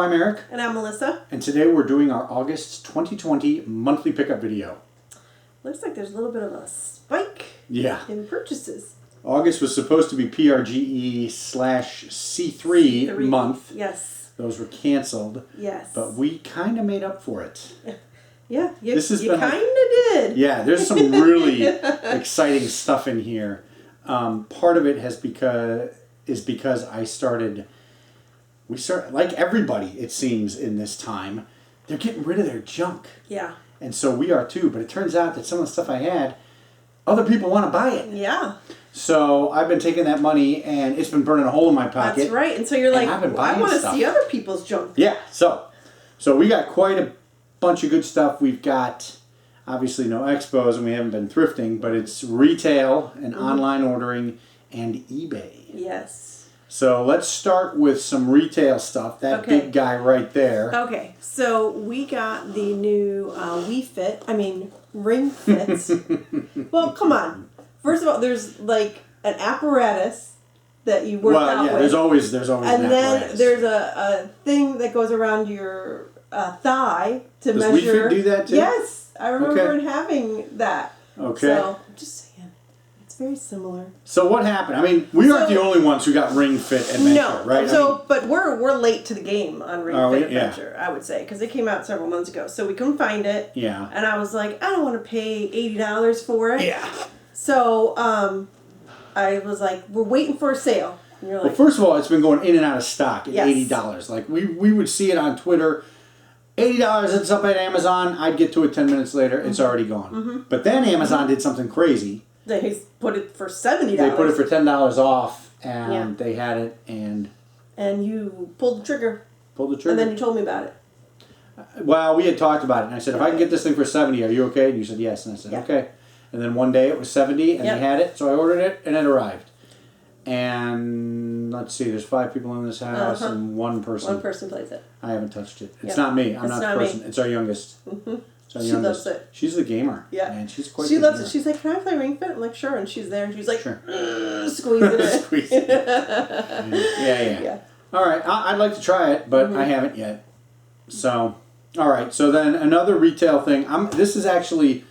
I'm Eric. And I'm Melissa. And today we're doing our August 2020 monthly pickup video. Looks like there's a little bit of a spike in purchases. August was supposed to be PRGE / C3 month. Yes. Those were canceled. Yes. But we kind of made up for it. Yeah, you kind of did. Yeah, there's some really exciting stuff in here. Part of it is because we started, like everybody, it seems, in this time, they're getting rid of their junk. Yeah. And so we are too, but it turns out that some of the stuff I had, other people want to buy it. Yeah. So I've been taking that money and it's been burning a hole in my pocket. That's right. And so you're like, I want to see other people's junk. Yeah. So we got quite a bunch of good stuff. We've got obviously no expos and we haven't been thrifting, but it's retail and online ordering and eBay. Yes. So let's start with some retail stuff. That big guy right there. Okay. So we got the new Ring Fits. Well, come on. First of all, there's like an apparatus that you work out with. There's always and an apparatus. Then there's a thing that goes around your thigh to measure. Does Wii Fit do that too? Yes, I remember having that. Okay. So just saying, it's very similar. So what happened? I mean, we aren't the only ones who got Ring Fit Adventure, right? So, but we're late to the game on Ring Fit Adventure, I would say, because it came out several months ago. So we couldn't find it. Yeah. And I was like, I don't want to pay $80 for it. Yeah. So I was like, we're waiting for a sale. And you're like, well, first of all, it's been going in and out of stock at yes. $80. Like we would see it on Twitter. $80, it's up at Amazon. I'd get to it 10 minutes later. It's already gone. But then Amazon did something crazy. They put it for $70. They put it for $10 off, and they had it, and you pulled the trigger. Pulled the trigger. And then you told me about it. Well, we had talked about it, and I said, if I can get this thing for $70, are you okay? And you said yes, and I said okay. And then one day it was $70, and they had it, so I ordered it, and it arrived. And let's see, there's 5 people in this house, and one person. One person plays it. I haven't touched it. It's not me. I'm not the person. Me. It's our youngest. She loves it. She's the gamer. Yeah. Man, she's quite She loves gamer. it. She's like, can I play Ring Fit? I'm like, sure. And she's there, and she's like, sure. Squeezing it. Squeezing it. Yeah. All right. I'd like to try it, but I haven't yet. So, all right. So then another retail thing. This is actually,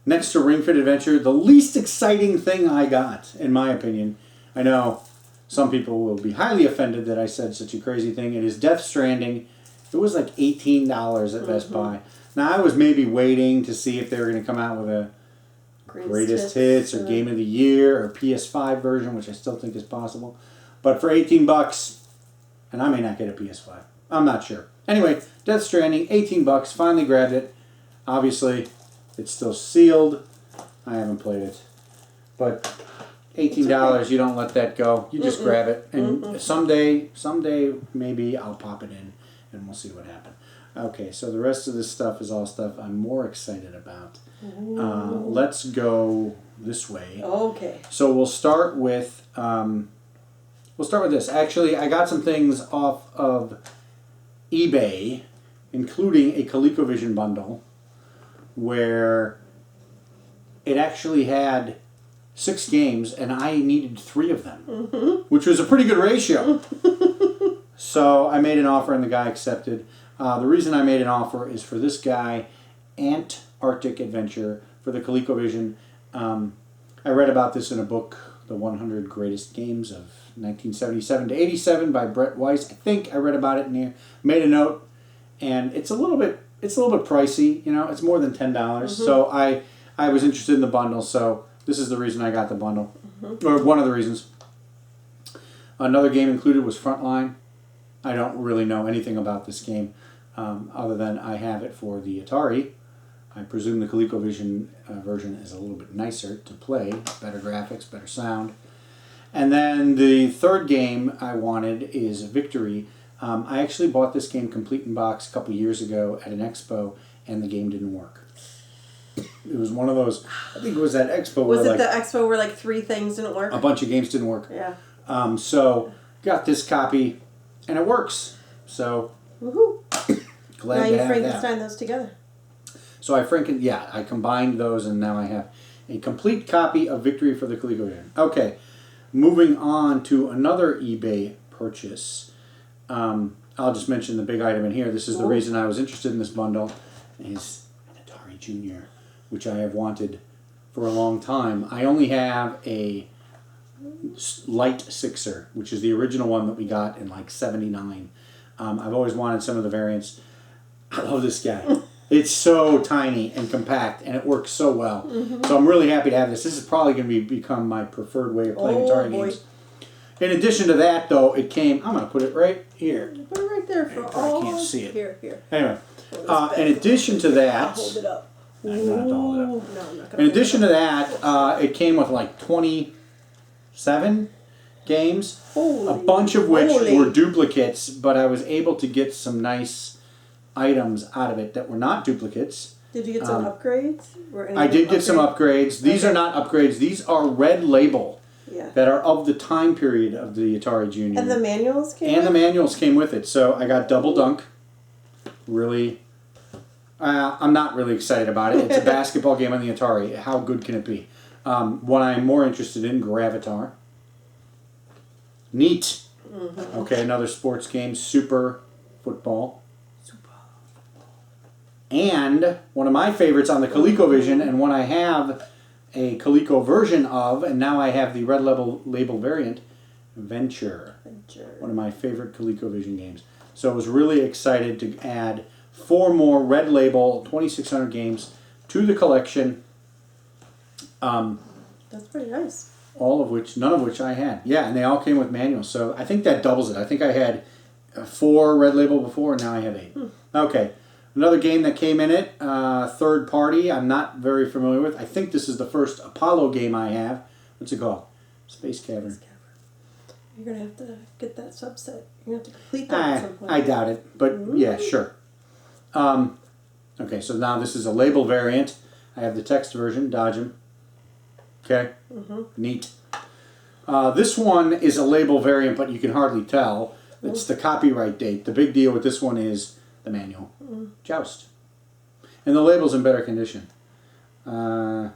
next to Ring Fit Adventure, the least exciting thing I got, in my opinion. I know some people will be highly offended that I said such a crazy thing. It is Death Stranding. It was like $18 at Best Buy. Now, I was maybe waiting to see if they were going to come out with a Greatest Hits or Game of the Year or PS5 version, which I still think is possible. But for $18, and I may not get a PS5. I'm not sure. Anyway, Death Stranding, $18, finally grabbed it. Obviously, it's still sealed. I haven't played it. But $18, you don't let that go. You just grab it. And someday, maybe I'll pop it in and we'll see what happens. Okay, so the rest of this stuff is all stuff I'm more excited about. Let's go this way. Okay. So we'll start with this. Actually, I got some things off of eBay, including a Colecovision Bundle, where it actually had 6 games, and I needed 3 of them, which was a pretty good ratio. So I made an offer, and the guy accepted. The reason I made an offer is for this guy, Antarctic Adventure, for the Colecovision. I read about this in a book, The 100 Greatest Games of 1977 to 87 by Brett Weiss. I think I read about it in here. Made a note, and it's a little bit pricey. You know, it's more than $10. So I was interested in the bundle. So this is the reason I got the bundle, or one of the reasons. Another game included was Frontline. I don't really know anything about this game, other than I have it for the Atari. I presume the ColecoVision version is a little bit nicer to play, better graphics, better sound. And then the third game I wanted is Victory. I actually bought this game complete in box a couple years ago at an expo, and the game didn't work. It was one of those, I think it was that expo where Was it the expo where like 3 things didn't work? A bunch of games didn't work. Yeah. So got this copy, and it works. So woohoo! Glad now to you have Frankenstein those together. So I combined those, and now I have a complete copy of Victory for the ColecoVision. Okay, moving on to another eBay purchase. I'll just mention the big item in here. This is the reason I was interested in this bundle, is an Atari Junior, which I have wanted for a long time. I only have a Light Sixer, which is the original one that we got in like '79. I've always wanted some of the variants. I love this guy. It's so tiny and compact, and it works so well. So I'm really happy to have this. This is probably going to become my preferred way of playing Atari games. In addition to that, though, it came... I'm going to put it right here. Put it right there for all... I can't see it. Here. Anyway, in addition to that... I'll hold it up. I'm not going to hold it up. No, I'm not gonna In addition to that, it came with like 27 games, a bunch of which were duplicates, but I was able to get some nice items out of it that were not duplicates. Did you get some upgrades? I did get some upgrades. These are not upgrades. These are red label that are of the time period of the Atari Junior. And the manuals came with it? And the manuals came with it. So I got Double Dunk. Really... I'm not really excited about it. It's a basketball game on the Atari. How good can it be? What I'm more interested in, Gravitar. Neat. Okay, another sports game, Super Football. And one of my favorites on the ColecoVision, and one I have a Coleco version of, and now I have the red label variant, Venture. One of my favorite ColecoVision games. So I was really excited to add 4 more red label 2600 games to the collection. That's pretty nice. None of which I had. Yeah, and they all came with manuals. So I think that doubles it. I think I had 4 red label before, and now I have 8. Okay. Another game that came in it, third party, I'm not very familiar with. I think this is the first Apollo game I have. What's it called? Space Cavern. You're going to have to get that subset. You're going to have to complete that at some point. I doubt it, but yeah, sure. Okay, so now this is a label variant. I have the text version, Dodge 'em. Okay, neat. This one is a label variant, but you can hardly tell. It's the copyright date. The big deal with this one is the manual. Joust. And the label's in better condition. I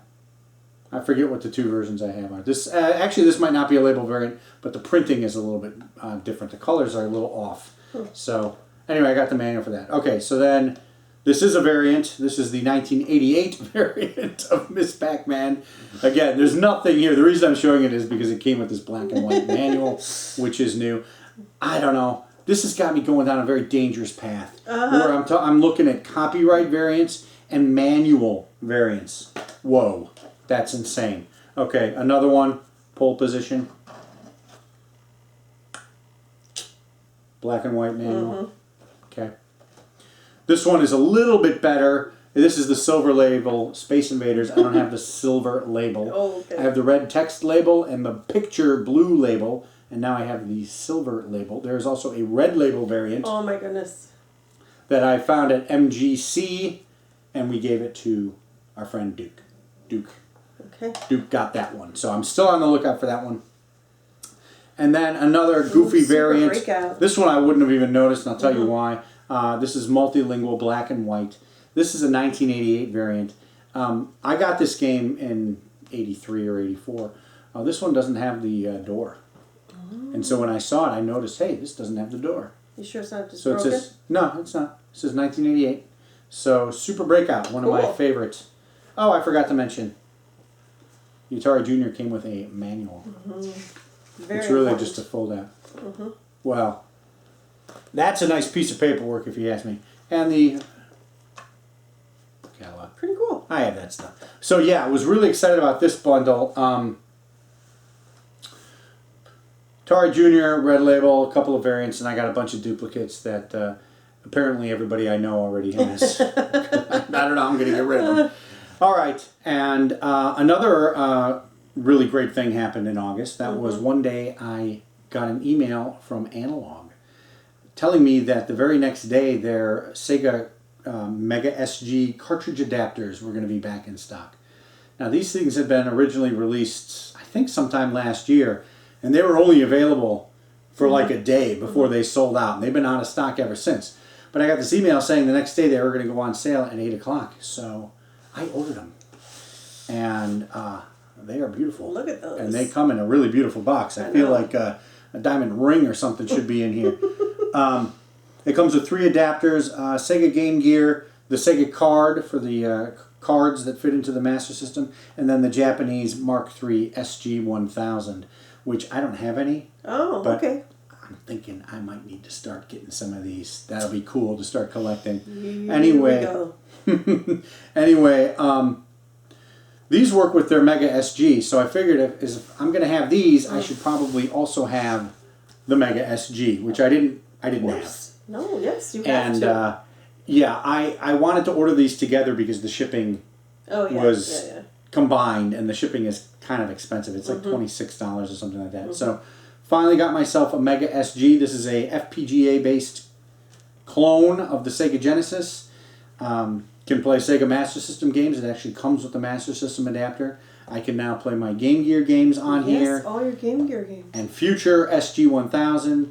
forget what the 2 versions I have are. This actually, this might not be a label variant, but the printing is a little bit different. The colors are a little off. So, anyway, I got the manual for that. Okay, so then, this is a variant. This is the 1988 variant of Miss Pac-Man. Again, there's nothing here. The reason I'm showing it is because it came with this black and white manual, which is new. I don't know. This has got me going down a very dangerous path, where I'm looking at copyright variants and manual variants. Whoa, that's insane. Okay, another one, pole position. Black and white manual. Okay. This one is a little bit better. This is the silver label, Space Invaders. I don't have the silver label. I have the red text label and the picture blue label. And now I have the silver label. There is also a red label variant. Oh my goodness. That I found at MGC, and we gave it to our friend Duke. Okay. Duke got that one. So I'm still on the lookout for that one. And then another goofy variant. Breakout. This one I wouldn't have even noticed, and I'll tell you why. This is multilingual, black and white. This is a 1988 variant. I got this game in 83 or 84. This one doesn't have the door. And so when I saw it, I noticed, hey, this doesn't have the door. You sure it's not just broken? It says, no, it's not. It says 1988. So Super Breakout, one of my favorites. Oh, I forgot to mention, the Atari Junior came with a manual. It's really just a fold out. Well, that's a nice piece of paperwork if you ask me. And the catalog. Pretty cool. I have that stuff. So yeah, I was really excited about this bundle. Atari Junior, red label, a couple of variants, and I got a bunch of duplicates that apparently everybody I know already has. I don't know, I'm going to get rid of them. All right, and another really great thing happened in August. That was one day I got an email from Analog telling me that the very next day their Sega Mega SG cartridge adapters were going to be back in stock. Now these things had been originally released, I think sometime last year, and they were only available for like a day before they sold out. And they've been out of stock ever since. But I got this email saying the next day they were going to go on sale at 8 o'clock. So I ordered them. And they are beautiful. Look at those. And they come in a really beautiful box. I feel like a diamond ring or something should be in here. It comes with 3 adapters, Sega Game Gear, the Sega card for the cards that fit into the Master System, and then the Japanese Mark III SG-1000, which I don't have any. Oh, but okay. I'm thinking I might need to start getting some of these. That'll be cool to start collecting. Here Anyway, we go. anyway, these work with their Mega SG, so I figured if I'm going to have these, I should probably also have the Mega SG, which I didn't have. No, yes, you have And to. yeah, I wanted to order these together because the shipping was combined, and the shipping is kind of expensive. It's like $26 or something like that. So finally got myself a Mega SG. This is a FPGA-based clone of the Sega Genesis. Can play Sega Master System games. It actually comes with the Master System adapter. I can now play my Game Gear games on here. Yes, all your Game Gear games. And future SG-1000.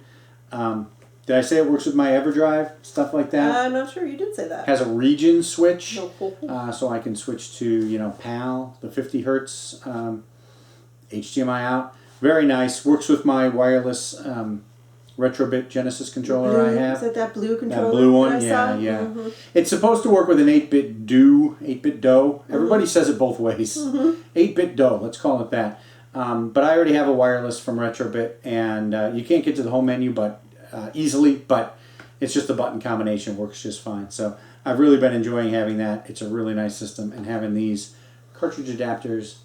Did I say it works with my EverDrive? Stuff like that? I'm not sure. You did say that. Has a region switch. No. So I can switch to, PAL, the 50 hertz HDMI out. Very nice. Works with my wireless Retrobit Genesis controller I have. Is that blue controller? That blue one, that I yeah. saw? It's supposed to work with an 8-bit DO. Everybody says it both ways. 8-bit DO, let's call it that. But I already have a wireless from Retrobit, and you can't get to the home menu easily, but it's just a button combination. Works just fine. So I've really been enjoying having that. It's a really nice system, and having these cartridge adapters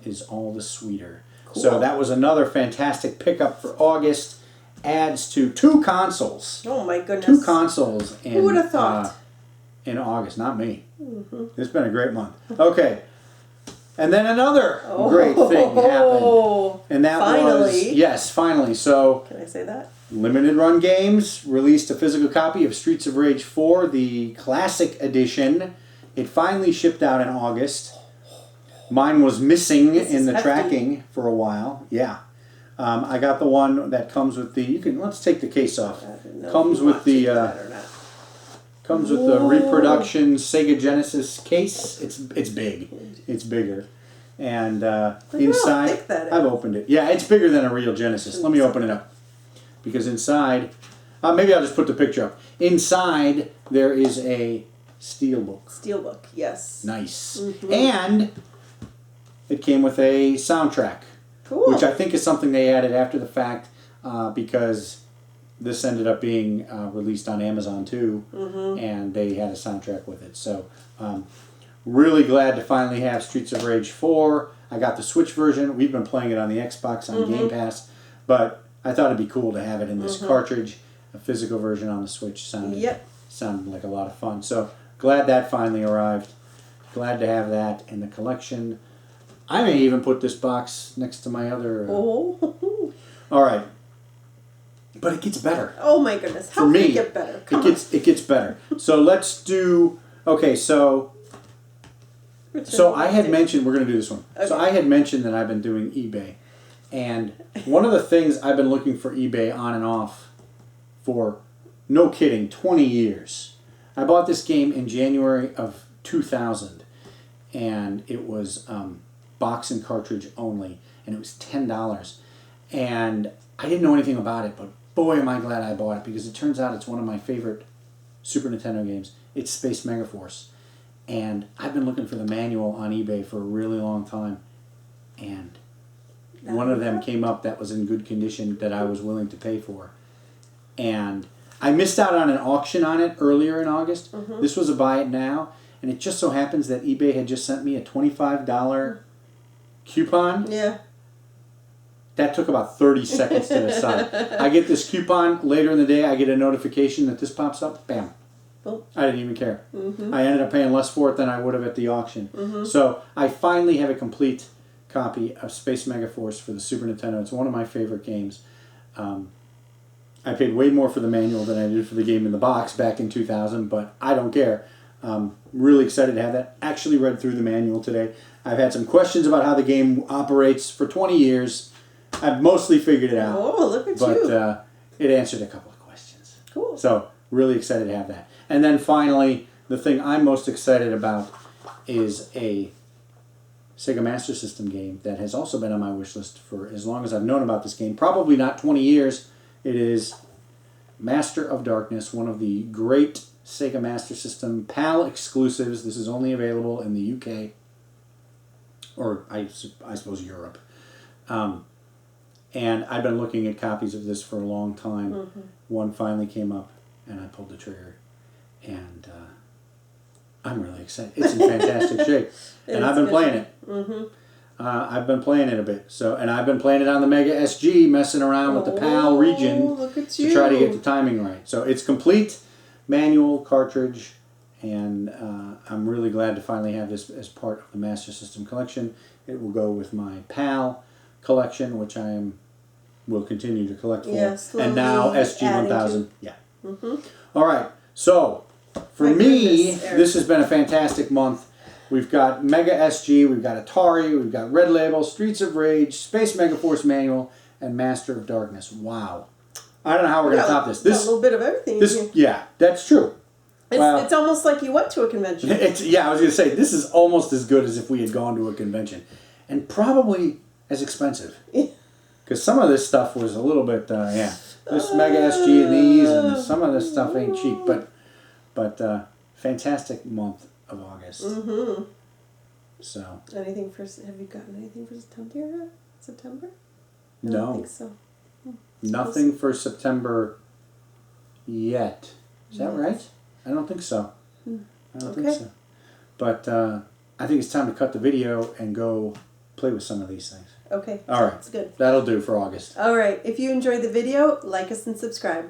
is all the sweeter. Cool. So that was another fantastic pickup for August. Adds to 2 consoles. Oh my goodness. 2 consoles in, who would have thought? In August, not me. It's been a great month. Okay. And then another great thing happened. And that was... Yes, finally. So... Can I say that? Limited Run Games released a physical copy of Streets of Rage 4, the Classic Edition. It finally shipped out in August. Mine was missing in the tracking for a while. Yeah. I got the one that comes with the... Let's take the case off. Comes with the... Comes with the Reproduction Sega Genesis case. It's big. It's bigger. And inside... I've opened it. Yeah, it's bigger than a real Genesis. Let me open it up. Because inside... maybe I'll just put the picture up. Inside, there is a steelbook. Steelbook, yes. Nice. And it came with a soundtrack. Cool. Which I think is something they added after the fact because this ended up being released on Amazon too, and they had a soundtrack with it. So really glad to finally have Streets of Rage 4. I got the Switch version. We've been playing it on the Xbox on Game Pass, but I thought it'd be cool to have it in this cartridge. A physical version on the Switch sounded like a lot of fun. So glad that finally arrived. Glad to have that in the collection. I may even put this box next to my other... All right. But it gets better. Oh my goodness. How can it get better? It gets better. So let's do... Okay, so I had mentioned... We're going to do this one. Okay. So I had mentioned that I've been doing eBay. And one of the things I've been looking for eBay on and off for, no kidding, 20 years. I bought this game in January of 2000. And it was... box and cartridge only, and it was $10. And I didn't know anything about it, but boy am I glad I bought it, because it turns out it's one of my favorite Super Nintendo games. It's Space Megaforce. And I've been looking for the manual on eBay for a really long time, and one of them came up that was in good condition that I was willing to pay for. And I missed out on an auction on it earlier in August. This was a buy it now, and it just so happens that eBay had just sent me a $25 coupon. Yeah. That took about 30 seconds to decide. I get this coupon later in the day. I get a notification that this pops up. Bam. Oh. I didn't even care. I ended up paying less for it than I would have at the auction. So I finally have a complete copy of Space Megaforce for the Super Nintendo. It's one of my favorite games. I paid way more for the manual than I did for the game in the box back in 2000, but I don't care. Really excited to have that. Actually read through the manual today. I've had some questions about how the game operates for 20 years. I've mostly figured it out. Oh, look at you. But it answered a couple of questions. Cool. So, really excited to have that. And then finally, the thing I'm most excited about is a Sega Master System game that has also been on my wish list for as long as I've known about this game. Probably not 20 years. It is Master of Darkness, one of the great Sega Master System PAL exclusives. This is only available in the UK, or I suppose Europe. And I've been looking at copies of this for a long time. Mm-hmm. One finally came up, and I pulled the trigger, and I'm really excited. It's in fantastic shape, and I've been playing it. Mm-hmm. I've been playing it a bit, and I've been playing it on the Mega SG, messing around with the PAL region to try to get the timing right. So it's complete, manual, cartridge, and I'm really glad to finally have this as part of the Master System collection. It will go with my PAL collection, which will continue to collect for. And now SG 1000. Yeah. Mm-hmm. All right. So for me, this has been a fantastic month. We've got Mega SG, we've got Atari, we've got Red Label, Streets of Rage, Space Megaforce Manual, and Master of Darkness. Wow. I don't know how we're going to top this. A little bit of everything. Yeah, that's true. It's almost like you went to a convention. I was going to say, this is almost as good as if we had gone to a convention. And probably as expensive. Because some of this stuff was a little bit, This Mega SG and these, and some of this stuff ain't cheap. But fantastic month of August. Mm-hmm. So. Have you gotten anything for September? September? I No. don't think so. Nothing for September yet. Is that right? I don't think so. I don't think so. But I think it's time to cut the video and go play with some of these things. Okay. All right. That's good. That'll do for August. All right. If you enjoyed the video, like us and subscribe.